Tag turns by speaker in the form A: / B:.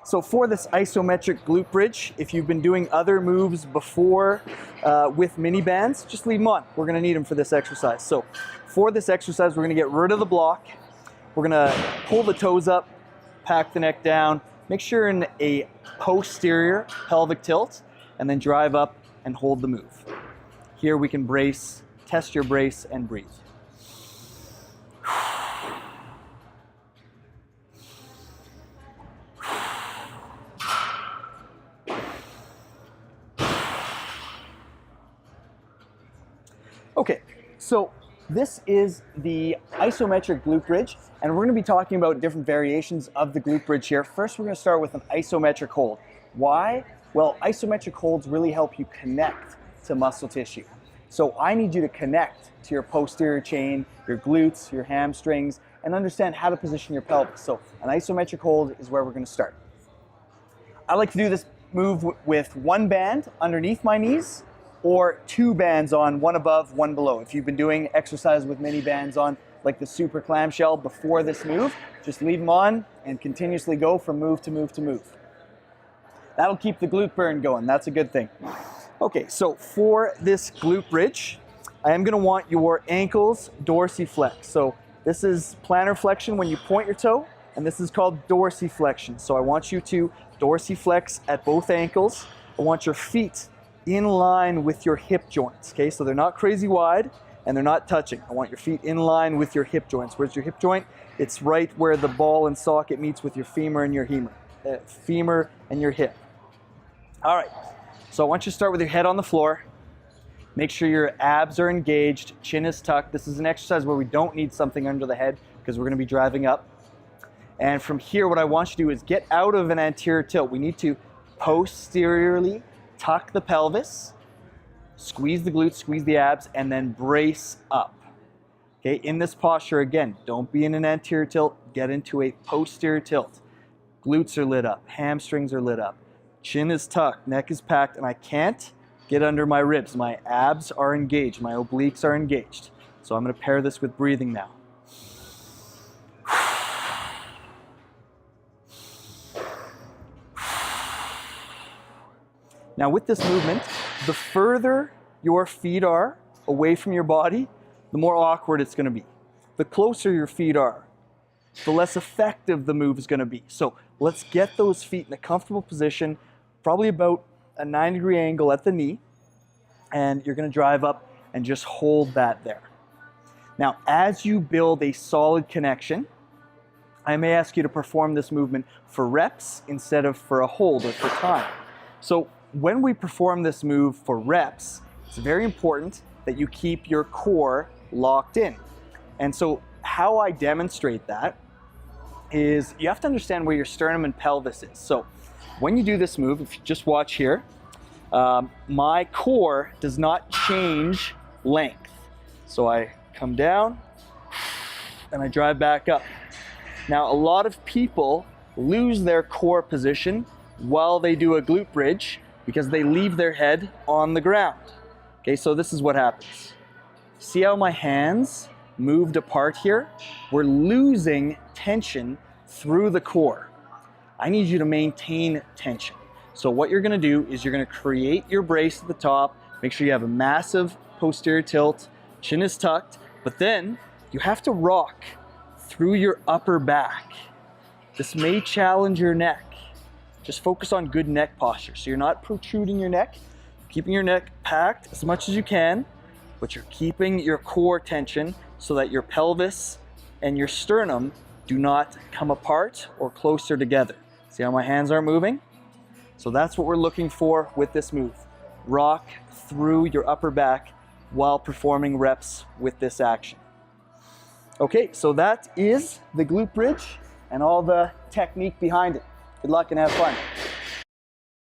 A: So for this isometric glute bridge, if you've been doing other moves before with mini bands, just leave them on. We're gonna need them for this exercise. So for this exercise, we're gonna get rid of the block. We're gonna pull the toes up, pack the neck down, make sure you're in a posterior pelvic tilt, and then drive up and hold the move. Here we can brace, test your brace, and breathe. Okay, so this is the isometric glute bridge, and we're going to be talking about different variations of the glute bridge here. First, we're going to start with an isometric hold. Why? Well, isometric holds really help you connect to muscle tissue. So I need you to connect to your posterior chain, your glutes, your hamstrings, and understand how to position your pelvis. So an isometric hold is where we're going to start. I like to do this move with one band underneath my knees, or two bands on, one above, one below. If you've been doing exercise with many bands on, like the super clamshell before this move, just leave them on and continuously go from move to move to move. That'll keep the glute burn going. That's a good thing. Okay, so for this glute bridge, I am gonna want your ankles dorsiflex. So this is plantar flexion when you point your toe, and this is called dorsiflexion. So I want you to dorsiflex at both ankles. I want your feet in line with your hip joints, okay? So they're not crazy wide and they're not touching. I want your feet in line with your hip joints. Where's your hip joint? It's right where the ball and socket meets with your femur and your femur and your hip. All right, so I want you to start with your head on the floor. Make sure your abs are engaged, chin is tucked. This is an exercise where we don't need something under the head because we're gonna be driving up. And from here, what I want you to do is get out of an anterior tilt. We need to posteriorly tuck the pelvis, squeeze the glutes, squeeze the abs, and then brace up. Okay, in this posture, again, don't be in an anterior tilt, get into a posterior tilt. Glutes are lit up, hamstrings are lit up, chin is tucked, neck is packed, and I can't get under my ribs. My abs are engaged, my obliques are engaged. So I'm gonna pair this with breathing now. Now with this movement, the further your feet are away from your body, the more awkward it's going to be. The closer your feet are, the less effective the move is going to be. So let's get those feet in a comfortable position, probably about a 90-degree angle at the knee, and you're going to drive up and just hold that there. Now, as you build a solid connection, I may ask you to perform this movement for reps instead of for a hold or for time. So when we perform this move for reps, it's very important that you keep your core locked in. And so how I demonstrate that is you have to understand where your sternum and pelvis is. So when you do this move, if you just watch here, my core does not change length. So I come down and I drive back up. Now, a lot of people lose their core position while they do a glute bridge because they leave their head on the ground. Okay, so this is what happens. See how my hands moved apart here? We're losing tension through the core. I need you to maintain tension. So what you're gonna do is you're gonna create your brace at the top, make sure you have a massive posterior tilt, chin is tucked, but then you have to rock through your upper back. This may challenge your neck. Just focus on good neck posture. So you're not protruding your neck, keeping your neck packed as much as you can, but you're keeping your core tension so that your pelvis and your sternum do not come apart or closer together. See how my hands aren't moving? So that's what we're looking for with this move. Rock through your upper back while performing reps with this action. Okay, so that is the glute bridge and all the technique behind it. Good luck and have fun.